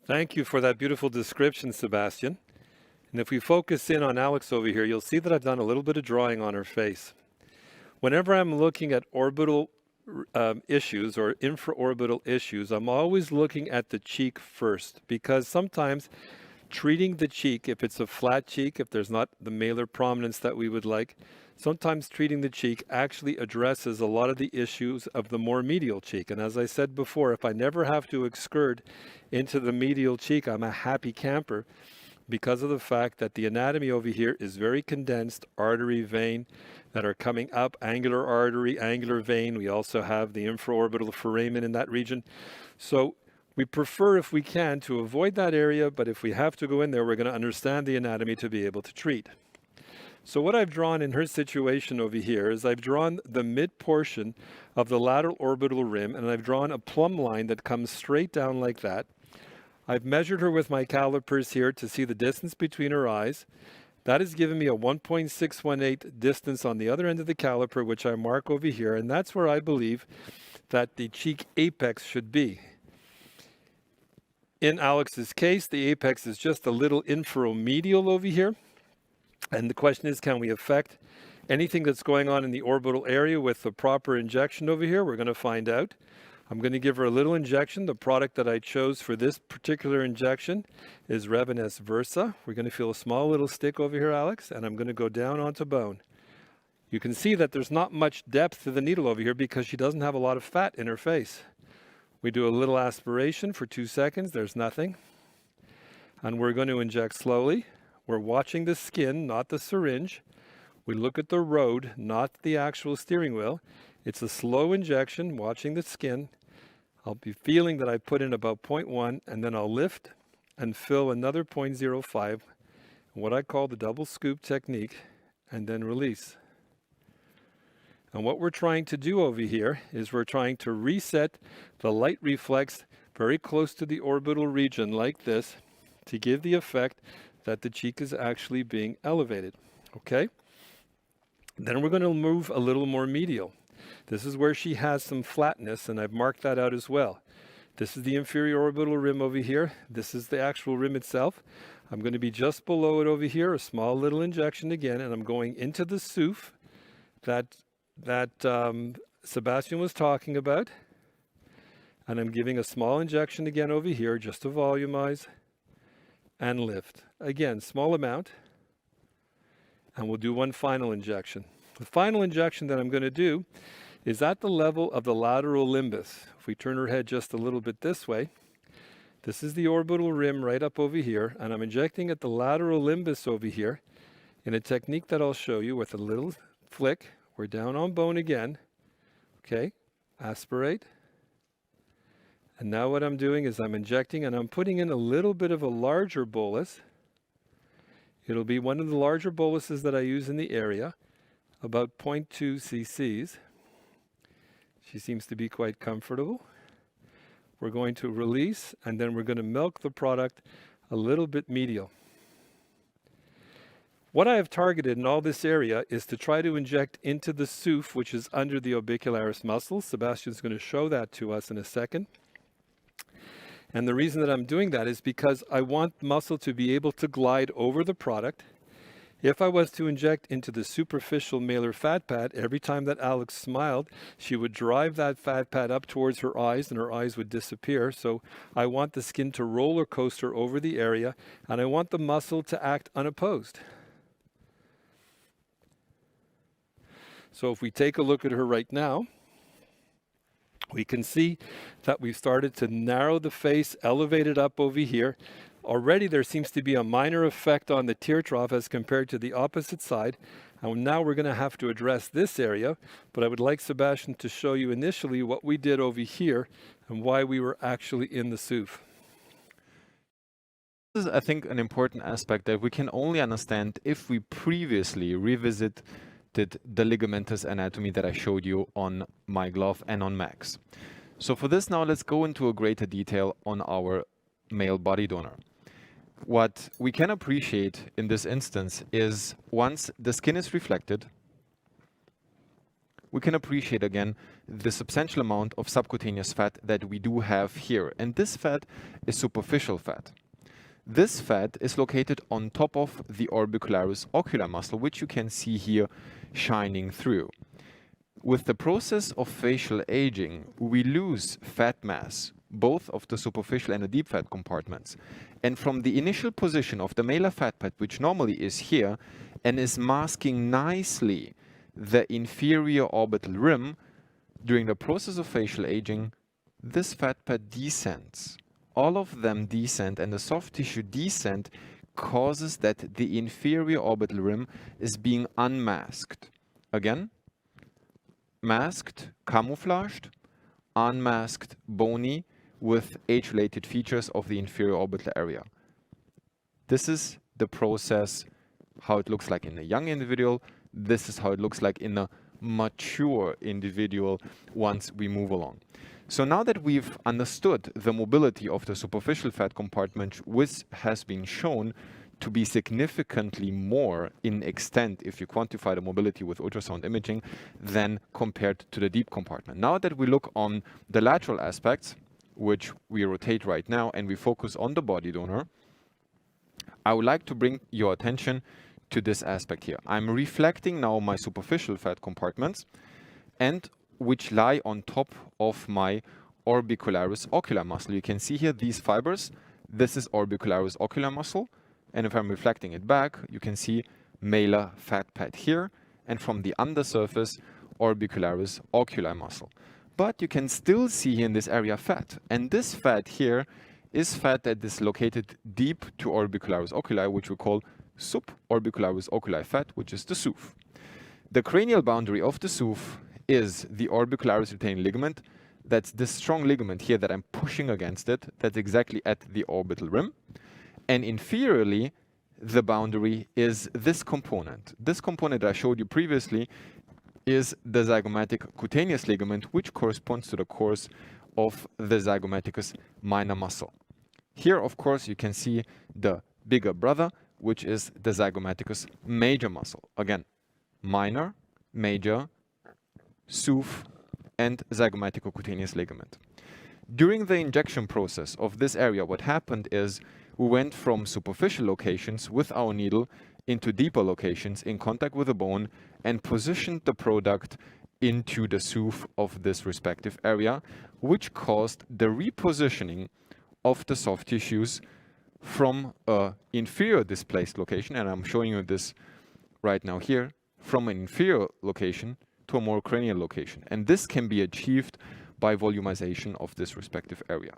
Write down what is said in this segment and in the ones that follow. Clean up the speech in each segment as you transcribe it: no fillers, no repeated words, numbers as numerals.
Thank you for that beautiful description, Sebastian. And if we focus in on Alex over here, you'll see that I've done a little bit of drawing on her face. Whenever I'm looking at orbital issues or infraorbital issues, I'm always looking at the cheek first, because sometimes treating the cheek, if it's a flat cheek, if there's not the malar prominence that we would like, sometimes treating the cheek actually addresses a lot of the issues of the more medial cheek. And as I said before, if I never have to excurd into the medial cheek, I'm a happy camper, because of the fact that the anatomy over here is very condensed, artery, vein that are coming up, angular artery, angular vein. We also have the infraorbital foramen in that region. So we prefer, if we can, to avoid that area, but if we have to go in there, we're going to understand the anatomy to be able to treat. So what I've drawn in her situation over here is I've drawn the mid portion of the lateral orbital rim, and I've drawn a plumb line that comes straight down like that. I've measured her with my calipers here to see the distance between her eyes. That has given me a 1.618 distance on the other end of the caliper, which I mark over here, and that's where I believe that the cheek apex should be. In Alex's case, the apex is just a little infromedial over here. And the question is, can we affect anything that's going on in the orbital area with the proper injection over here? We're going to find out. I'm going to give her a little injection. The product that I chose for this particular injection is Revenes Versa. We're going to feel a small little stick over here, Alex, and I'm going to go down onto bone. You can see that there's not much depth to the needle over here because she doesn't have a lot of fat in her face. We do a little aspiration for 2 seconds. There's nothing. And we're going to inject slowly. We're watching the skin, not the syringe. We look at the road, not the actual steering wheel. It's a slow injection, watching the skin. I'll be feeling that I put in about 0.1, and then I'll lift and fill another 0.05, what I call the double scoop technique, and then release. And what we're trying to do over here is we're trying to reset the light reflex very close to the orbital region like this to give the effect that the cheek is actually being elevated. Okay? Then we're going to move a little more medial. This is where she has some flatness, and I've marked that out as well. This is the inferior orbital rim over here. This is the actual rim itself. I'm going to be just below it over here, a small little injection again, and I'm going into the SOOF that Sebastian was talking about. And I'm giving a small injection again over here just to volumize and lift. Again, small amount. And we'll do one final injection. The final injection that I'm going to do is at the level of the lateral limbus. If we turn her head just a little bit this way, this is the orbital rim right up over here, and I'm injecting at the lateral limbus over here in a technique that I'll show you with a little flick. We're down on bone again. Okay, aspirate. And now what I'm doing is I'm injecting, and I'm putting in a little bit of a larger bolus. It'll be one of the larger boluses that I use in the area, about 0.2 cc's. She seems to be quite comfortable. We're going to release, and then we're going to milk the product a little bit medial. What I have targeted in all this area is to try to inject into the SOOF, which is under the orbicularis muscle. Sebastian's going to show that to us in a second. And the reason that I'm doing that is because I want the muscle to be able to glide over the product. If I was to inject into the superficial malar fat pad, every time that Alex smiled, she would drive that fat pad up towards her eyes and her eyes would disappear. So I want the skin to roller coaster over the area, and I want the muscle to act unopposed. So if we take a look at her right now, we can see that we've started to narrow the face, elevate it up over here. Already there seems to be a minor effect on the tear trough as compared to the opposite side. And now we're going to have to address this area, but I would like Sebastian to show you initially what we did over here and why we were actually in the SOOF. This is, I think, an important aspect that we can only understand if we previously revisited the ligamentous anatomy that I showed you on my glove and on Max. So for this now, let's go into a greater detail on our male body donor. What we can appreciate in this instance is once the skin is reflected, we can appreciate again the substantial amount of subcutaneous fat that we do have here. And this fat is superficial fat. This fat is located on top of the orbicularis oculi muscle, which you can see here shining through. With the process of facial aging, we lose fat mass, both of the superficial and the deep fat compartments. And from the initial position of the malar fat pad, which normally is here, and is masking nicely the inferior orbital rim, during the process of facial aging, this fat pad descends. All of them descend, and the soft tissue descent causes that the inferior orbital rim is being unmasked. Again, masked, camouflaged, unmasked, bony, with age-related features of the inferior orbital area. This is the process, how it looks like in a young individual. This is how it looks like in a mature individual once we move along. So now that we've understood the mobility of the superficial fat compartment, which has been shown to be significantly more in extent, if you quantify the mobility with ultrasound imaging, than compared to the deep compartment. Now that we look on the lateral aspects, which we rotate right now, and we focus on the body donor, I would like to bring your attention to this aspect here. I'm reflecting now my superficial fat compartments, and which lie on top of my orbicularis oculi muscle. You can see here these fibers. This is orbicularis oculi muscle, and if I'm reflecting it back, you can see malar fat pad here, and from the undersurface, orbicularis oculi muscle. But you can still see here in this area fat, and this fat here is fat that is located deep to orbicularis oculi, which we call suborbicularis oculi fat, which is the SUF. The cranial boundary of the SUF is the orbicularis retaining ligament. That's this strong ligament here that I'm pushing against it. That's exactly at the orbital rim. And inferiorly, the boundary is this component. This component that I showed you previously is the zygomatic cutaneous ligament, which corresponds to the course of the zygomaticus minor muscle. Here, of course, you can see the bigger brother, which is the zygomaticus major muscle. Again, minor, major, SUF, and zygomatico-cutaneous ligament. During the injection process of this area, what happened is we went from superficial locations with our needle into deeper locations in contact with the bone and positioned the product into the SUF of this respective area, which caused the repositioning of the soft tissues from an inferior displaced location, and I'm showing you this right now here, from an inferior location to a more cranial location. And this can be achieved by volumization of this respective area.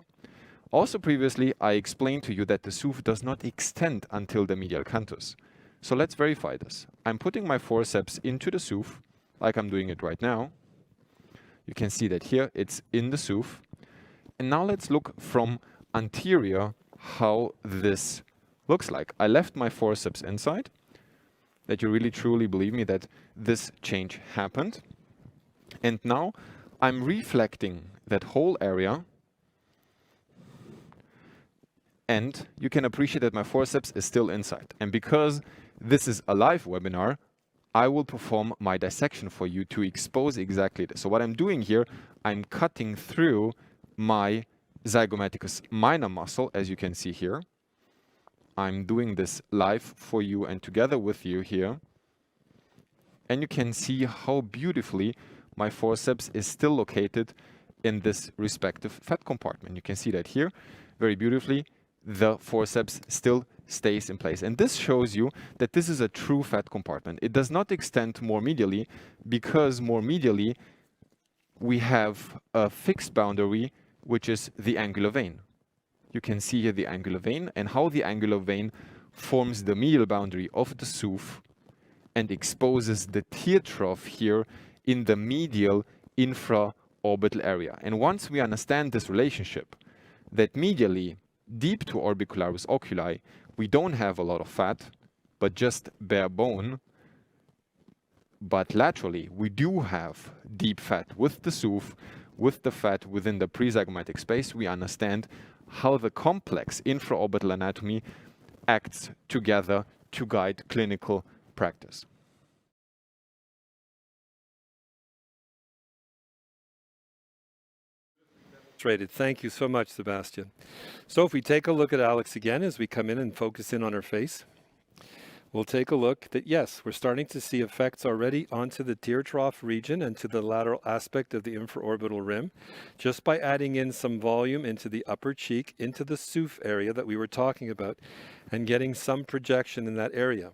Also previously, I explained to you that the SUF does not extend until the medial canthus. So let's verify this. I'm putting my forceps into the SUF, like I'm doing it right now. You can see that here it's in the SUF. And now let's look from anterior how this looks like. I left my forceps inside, that you really truly believe me that this change happened. And now I'm reflecting that whole area, and you can appreciate that my forceps is still inside. And because this is a live webinar, I will perform my dissection for you to expose exactly this. So what I'm doing here, I'm cutting through my zygomaticus minor muscle, as you can see here. I'm doing this live for you and together with you here. And you can see how beautifully my forceps is still located in this respective fat compartment. You can see that here very beautifully. The forceps still stays in place. And this shows you that this is a true fat compartment. It does not extend more medially, because more medially we have a fixed boundary, which is the angular vein. You can see here the angular vein and how the angular vein forms the medial boundary of the SUF and exposes the tear trough here in the medial infraorbital area. And once we understand this relationship, that medially, deep to orbicularis oculi, we don't have a lot of fat, but just bare bone. But laterally, we do have deep fat with the SUF, with the fat within the prezygomatic space. We understand how the complex infraorbital anatomy acts together to guide clinical practice. Rated. Thank you so much, Sebastian. So if we take a look at Alex again as we come in and focus in on her face, we'll take a look that yes, we're starting to see effects already onto the tear trough region and to the lateral aspect of the infraorbital rim, just by adding in some volume into the upper cheek, into the SOOF area that we were talking about, and getting some projection in that area.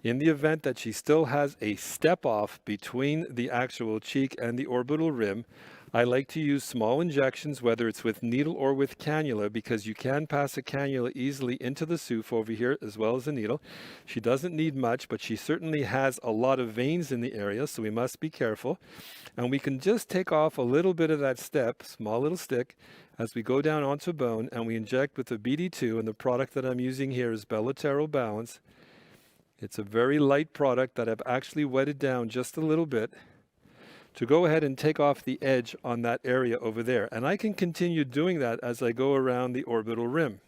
In the event that she still has a step off between the actual cheek and the orbital rim, I like to use small injections, whether it's with needle or with cannula, because you can pass a cannula easily into the SOOF over here as well as a needle. She doesn't need much, but she certainly has a lot of veins in the area, so we must be careful. And we can just take off a little bit of that step, small little stick, as we go down onto bone, and we inject with the BD2, and the product that I'm using here is Bellatero Balance. It's a very light product that I've actually wetted down just a little bit to go ahead and take off the edge on that area over there. And I can continue doing that as I go around the orbital rim.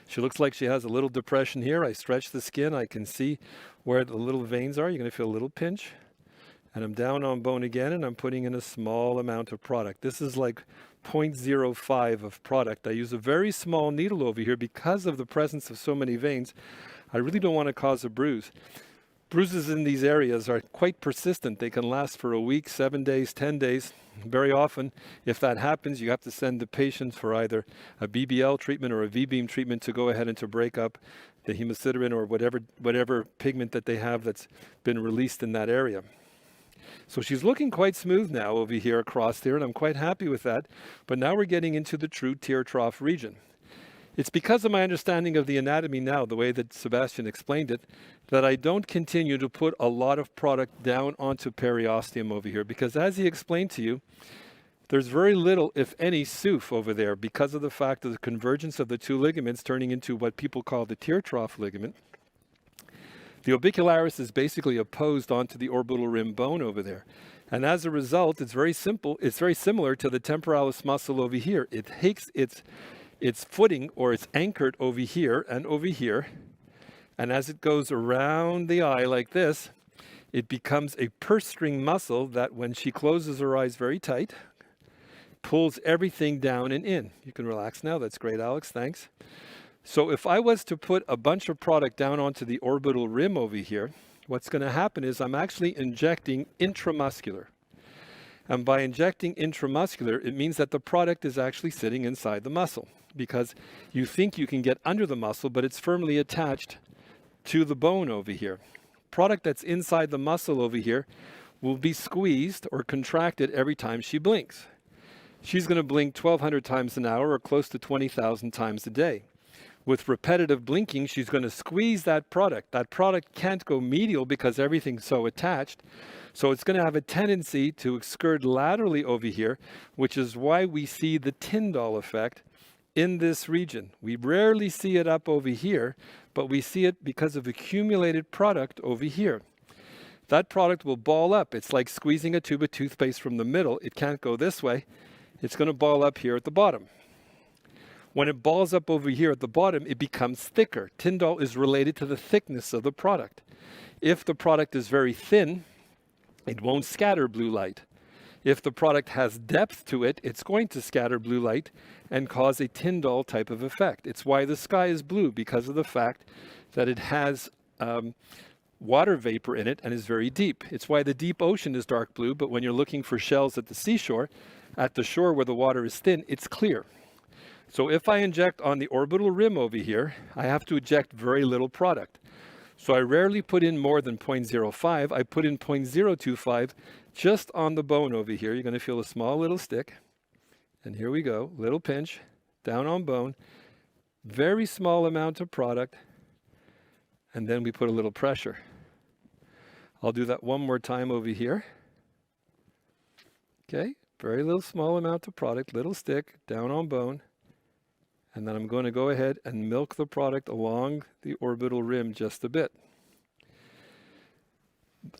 She looks like she has a little depression here. I stretch the skin. I can see where the little veins are. You're going to feel a little pinch. And I'm down on bone again, and I'm putting in a small amount of product. This is like 0.05 of product. I use a very small needle over here because of the presence of so many veins. I really don't want to cause a bruise. Bruises in these areas are quite persistent. They can last for a week, 7 days, 10 days. Very often, if that happens, you have to send the patient for either a BBL treatment or a V-beam treatment to go ahead and to break up the hemosiderin or whatever pigment that they have that's been released in that area. So she's looking quite smooth now over here across there, and I'm quite happy with that. But now we're getting into the true tear trough region. It's because of my understanding of the anatomy now, the way that Sebastian explained it, that I don't continue to put a lot of product down onto periosteum over here, because as he explained to you, there's very little, if any, SOOF over there because of the fact of the convergence of the two ligaments turning into what people call the tear trough ligament. The orbicularis is basically opposed onto the orbital rim bone over there. And as a result, it's very simple. It's very similar to the temporalis muscle over here. It takes its footing, or it's anchored over here and over here. And as it goes around the eye like this, it becomes a purse string muscle that when she closes her eyes very tight, pulls everything down and in. You can relax now. That's great, Alex. Thanks. So if I was to put a bunch of product down onto the orbital rim over here, what's going to happen is I'm actually injecting intramuscular. And by injecting intramuscular, it means that the product is actually sitting inside the muscle, because you think you can get under the muscle, but it's firmly attached to the bone over here. Product that's inside the muscle over here will be squeezed or contracted every time she blinks. She's going to blink 1,200 times an hour or close to 20,000 times a day. With repetitive blinking, she's going to squeeze that product. That product can't go medial because everything's so attached. So it's going to have a tendency to excurd laterally over here, which is why we see the Tyndall effect in this region. We rarely see it up over here, but we see it because of accumulated product over here. That product will ball up. It's like squeezing a tube of toothpaste from the middle. It can't go this way. It's going to ball up here at the bottom. When it balls up over here at the bottom, it becomes thicker. Tyndall is related to the thickness of the product. If the product is very thin, it won't scatter blue light. If the product has depth to it, it's going to scatter blue light and cause a Tyndall type of effect. It's why the sky is blue, because of the fact that it has water vapor in it and is very deep. It's why the deep ocean is dark blue, but when you're looking for shells at the seashore, at the shore where the water is thin, it's clear. So if I inject on the orbital rim over here, I have to inject very little product. So I rarely put in more than 0.05. I put in 0.025 just on the bone over here. You're going to feel a small little stick. And here we go, little pinch, down on bone, very small amount of product, and then we put a little pressure. I'll do that one more time over here. Okay, very little small amount of product, little stick, down on bone. And then I'm going to go ahead and milk the product along the orbital rim just a bit.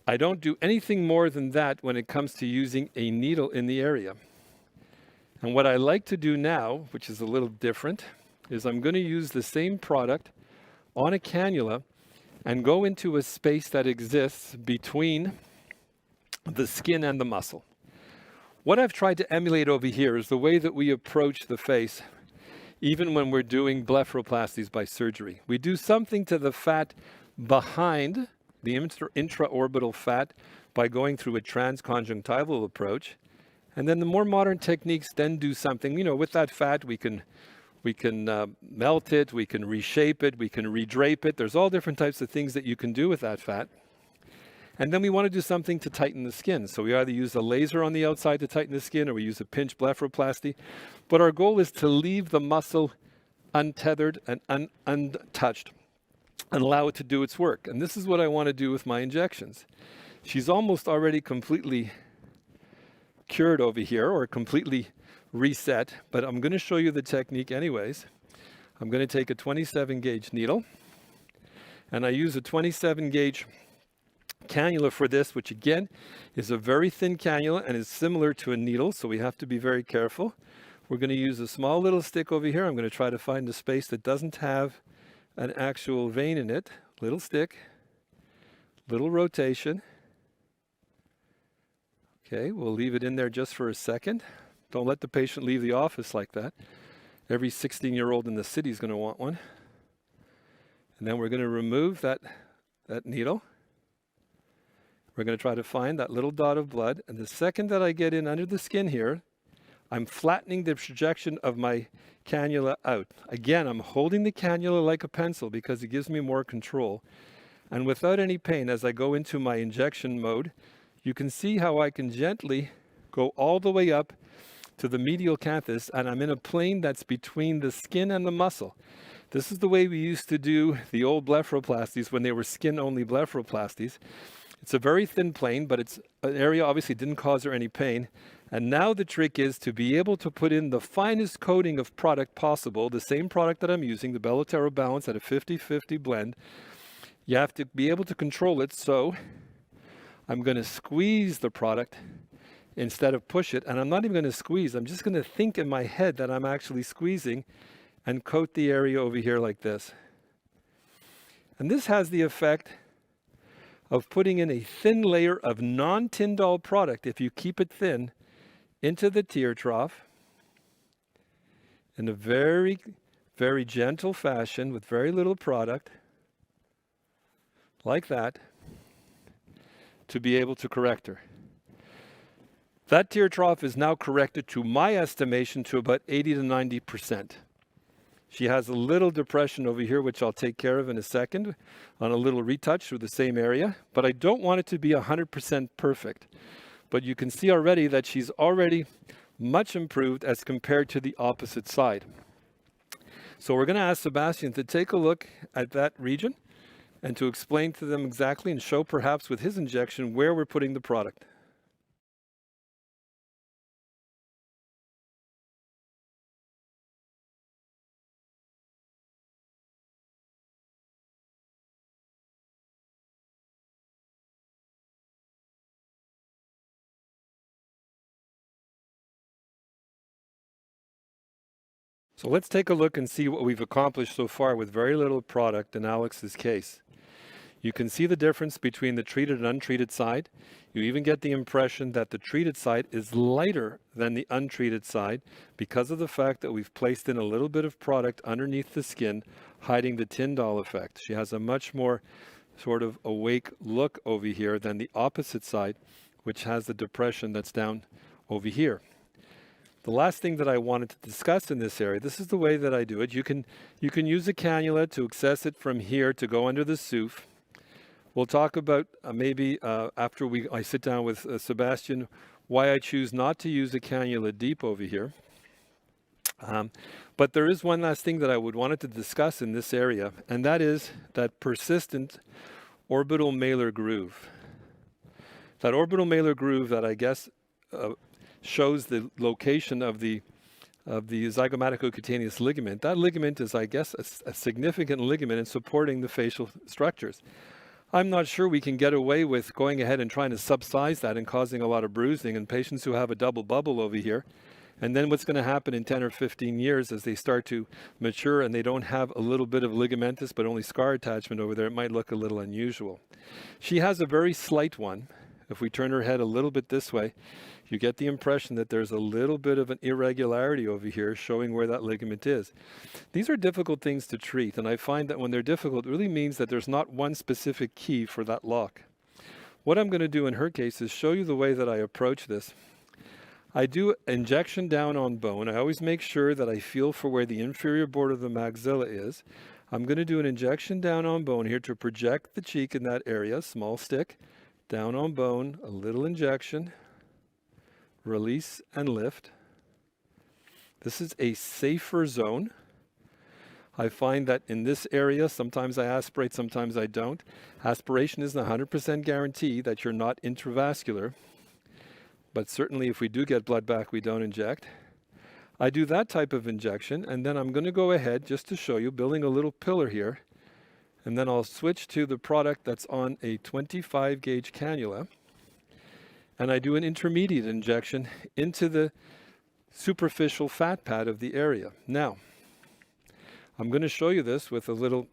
I don't do anything more than that when it comes to using a needle in the area. And what I like to do now, which is a little different, is I'm going to use the same product on a cannula and go into a space that exists between the skin and the muscle. What I've tried to emulate over here is the way that we approach the face, even when we're doing blepharoplasties by surgery. We do something to the fat behind the intraorbital fat by going through a transconjunctival approach. And then the more modern techniques then do something, with that fat we can melt it, we can reshape it, we can redrape it. There's all different types of things that you can do with that fat. And then we want to do something to tighten the skin. So we either use a laser on the outside to tighten the skin, or we use a pinch blepharoplasty. But our goal is to leave the muscle untethered and untouched and allow it to do its work. And this is what I want to do with my injections. She's almost already completely cured over here, or completely reset, but I'm going to show you the technique anyways. I'm going to take a 27 gauge needle, and I use a 27 gauge cannula for this, which again is a very thin cannula and is similar to a needle, so we have to be very careful. We're going to use a small little stick over here. I'm going to try to find a space that doesn't have an actual vein in it. Little stick, little rotation. Okay, we'll leave it in there just for a second. Don't let the patient leave the office like that. Every 16-year-old in the city is going to want one. And then we're going to remove that needle. We're going to try to find that little dot of blood. And the second that I get in under the skin here, I'm flattening the projection of my cannula out. Again, I'm holding the cannula like a pencil because it gives me more control. And without any pain, as I go into my injection mode, you can see how I can gently go all the way up to the medial canthus, and I'm in a plane that's between the skin and the muscle. This is the way we used to do the old blepharoplasties when they were skin-only blepharoplasties. It's a very thin plane, but it's an area obviously didn't cause her any pain. And now the trick is to be able to put in the finest coating of product possible, the same product that I'm using, the Belotero Balance at a 50-50 blend. You have to be able to control it, so I'm going to squeeze the product instead of push it. And I'm not even going to squeeze. I'm just going to think in my head that I'm actually squeezing and coat the area over here like this. And this has the effect of putting in a thin layer of non-Tyndall product, if you keep it thin, into the tear trough in a very, very gentle fashion with very little product, like that, to be able to correct her. That tear trough is now corrected, to my estimation, to about 80 to 90%. She has a little depression over here, which I'll take care of in a second, on a little retouch through the same area, but I don't want it to be 100% perfect. But you can see already that she's already much improved as compared to the opposite side. So we're going to ask Sebastian to take a look at that region and to explain to them exactly and show perhaps with his injection where we're putting the product. So let's take a look and see what we've accomplished so far with very little product in Alex's case. You can see the difference between the treated and untreated side. You even get the impression that the treated side is lighter than the untreated side because of the fact that we've placed in a little bit of product underneath the skin, hiding the Tyndall effect. She has a much more sort of awake look over here than the opposite side, which has the depression that's down over here. The last thing that I wanted to discuss in this area, this is the way that I do it. You can use a cannula to access it from here to go under the SOOF. We'll talk about maybe after I sit down with Sebastian, why I choose not to use a cannula deep over here. But there is one last thing that I wanted to discuss in this area, and that is that persistent orbital malar groove. That orbital malar groove that I guess shows the location of the zygomatico-cutaneous ligament. That ligament is, I guess, a significant ligament in supporting the facial structures. I'm not sure we can get away with going ahead and trying to subsize that and causing a lot of bruising in patients who have a double bubble over here. And then what's going to happen in 10 or 15 years as they start to mature and they don't have a little bit of ligamentous but only scar attachment over there, it might look a little unusual. She has a very slight one, if we turn her head a little bit this way, you get the impression that there's a little bit of an irregularity over here showing where that ligament is. These are difficult things to treat, and I find that when they're difficult, it really means that there's not one specific key for that lock. What I'm going to do in her case is show you the way that I approach this. I do injection down on bone. I always make sure that I feel for where the inferior border of the maxilla is. I'm going to do an injection down on bone here to project the cheek in that area, small stick, down on bone, a little injection, release and lift. This is a safer zone. I find that in this area, sometimes I aspirate, sometimes I don't. Aspiration isn't a 100% guarantee that you're not intravascular, but certainly if we do get blood back, we don't inject. I do that type of injection, and then I'm going to go ahead just to show you, building a little pillar here, and then I'll switch to the product that's on a 25 gauge cannula, and I do an intermediate injection into the superficial fat pad of the area. Now, I'm going to show you this with a little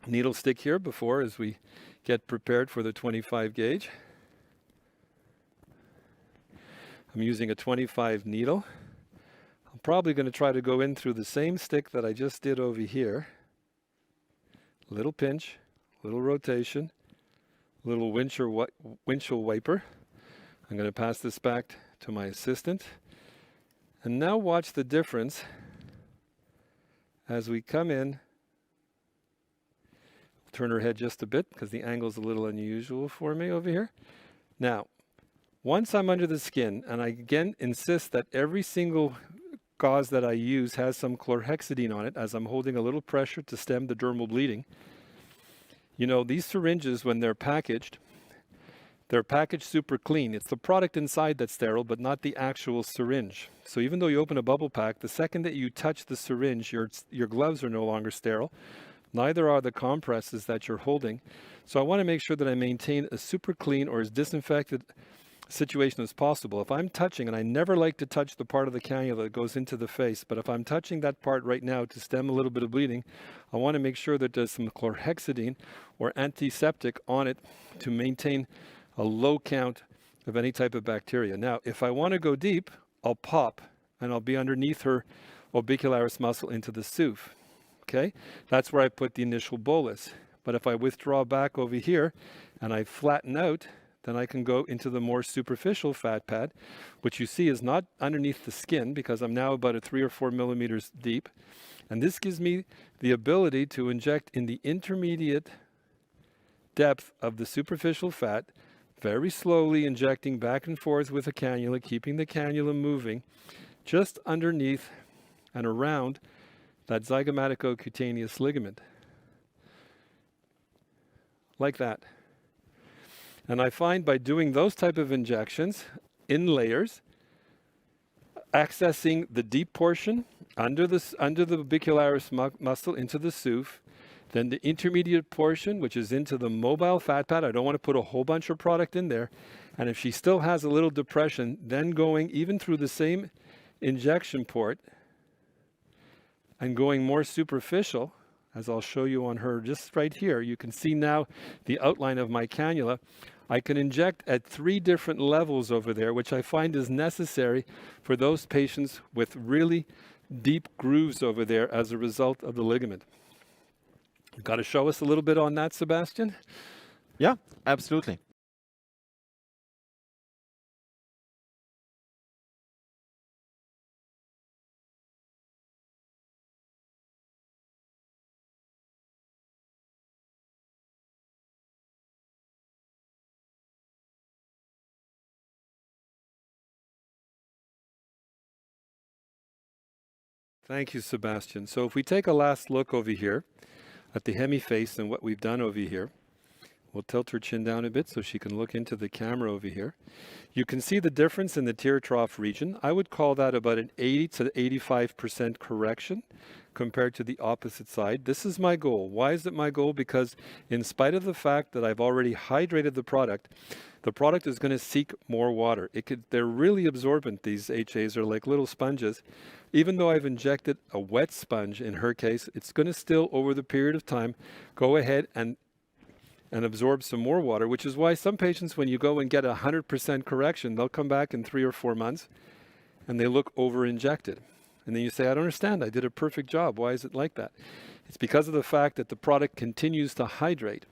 needle stick here before as we get prepared for the 25 gauge. I'm using a 25 needle. I'm probably going to try to go in through the same stick that I just did over here. Little pinch, little rotation, little windshield wiper. I'm going to pass this back to my assistant. And now watch the difference as we come in. Turn her head just a bit because the angle's a little unusual for me over here. Now, once I'm under the skin, and I again insist that every single gauze that I use has some chlorhexidine on it as I'm holding a little pressure to stem the dermal bleeding. You know, these syringes, when they're packaged super clean. It's the product inside that's sterile, but not the actual syringe. So even though you open a bubble pack, the second that you touch the syringe, your gloves are no longer sterile. Neither are the compresses that you're holding. So I want to make sure that I maintain a super clean or as disinfected situation as possible. If I'm touching, and I never like to touch the part of the cannula that goes into the face, but if I'm touching that part right now to stem a little bit of bleeding, I want to make sure that there's some chlorhexidine or antiseptic on it to maintain a low count of any type of bacteria. Now, if I want to go deep, I'll pop and I'll be underneath her orbicularis muscle into the SUF. Okay, that's where I put the initial bolus. But if I withdraw back over here and I flatten out, then I can go into the more superficial fat pad, which you see is not underneath the skin because I'm now about 3 or 4 millimeters deep. And this gives me the ability to inject in the intermediate depth of the superficial fat, very slowly injecting back and forth with a cannula, keeping the cannula moving just underneath and around that zygomatico-cutaneous ligament. Like that. And I find by doing those type of injections in layers, accessing the deep portion under the orbicularis muscle into the SUF, then the intermediate portion, which is into the mobile fat pad. I don't want to put a whole bunch of product in there. And if she still has a little depression, then going even through the same injection port and going more superficial, as I'll show you on her just right here. You can see now the outline of my cannula. I can inject at 3 different levels over there, which I find is necessary for those patients with really deep grooves over there as a result of the ligament. You've got to show us a little bit on that, Sebastian? Yeah, absolutely. Thank you, Sebastian. So if we take a last look over here at the hemiface and what we've done over here, we'll tilt her chin down a bit so she can look into the camera over here. You can see the difference in the tear trough region. I would call that about an 80 to 85% correction compared to the opposite side. This is my goal. Why is it my goal? Because in spite of the fact that I've already hydrated the product is going to seek more water. They're really absorbent, these HAs are like little sponges. Even though I've injected a wet sponge in her case, it's going to still, over the period of time, go ahead and and absorb some more water, which is why some patients, when you go and get 100% correction, they'll come back in 3 or 4 months and they look over-injected. And then you say, I don't understand, I did a perfect job. Why is it like that? It's because of the fact that the product continues to hydrate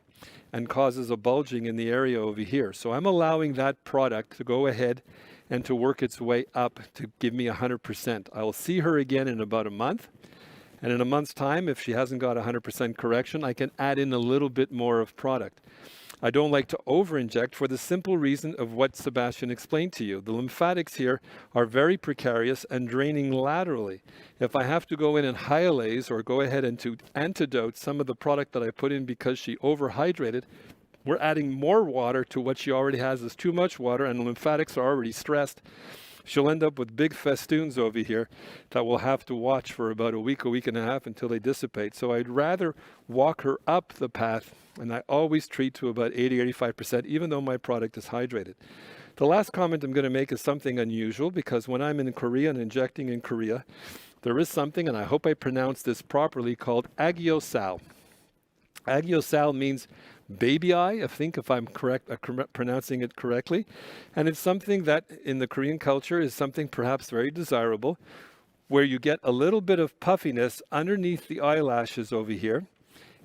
and causes a bulging in the area over here. So I'm allowing that product to go ahead and to work its way up to give me 100%. I'll see her again in about a month. And in a month's time, if she hasn't got 100% correction, I can add in a little bit more of product. I don't like to over-inject for the simple reason of what Sebastian explained to you. The lymphatics here are very precarious and draining laterally. If I have to go in and hyalase or go ahead and to antidote some of the product that I put in because she overhydrated, we're adding more water to what she already has. Is too much water, and the lymphatics are already stressed. She'll end up with big festoons over here that we'll have to watch for about a week and a half until they dissipate. So I'd rather walk her up the path, and I always treat to about 80-85%, even though my product is hydrated. The last comment I'm going to make is something unusual, because when I'm in Korea and injecting in Korea, there is something, and I hope I pronounce this properly, called agiosal. Agiosal means baby eye, I think, if I'm correct, pronouncing it correctly. And it's something that in the Korean culture is something perhaps very desirable, where you get a little bit of puffiness underneath the eyelashes over here,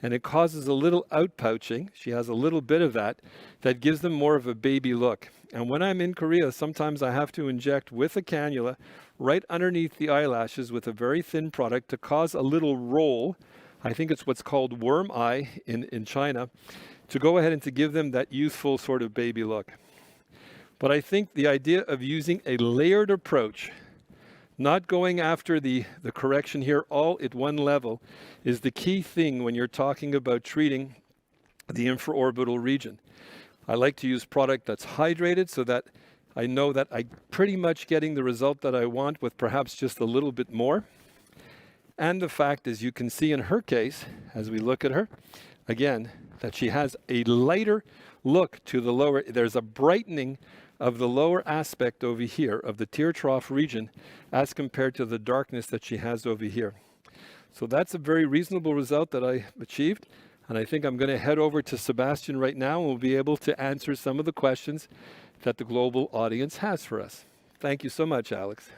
and it causes a little outpouching. She has a little bit of that gives them more of a baby look. And when I'm in Korea, sometimes I have to inject with a cannula right underneath the eyelashes with a very thin product to cause a little roll. I think it's what's called worm eye in China, to go ahead and to give them that youthful sort of baby look. But I think the idea of using a layered approach, not going after the correction here all at one level, is the key thing when you're talking about treating the infraorbital region. I like to use product that's hydrated so that I know that I'm pretty much getting the result that I want with perhaps just a little bit more. And the fact is, you can see in her case, as we look at her, again, that she has a lighter look to the lower. There's a brightening of the lower aspect over here of the tear trough region as compared to the darkness that she has over here. So that's a very reasonable result that I achieved. And I think I'm going to head over to Sebastian right now, and we'll be able to answer some of the questions that the global audience has for us. Thank you so much, Alex.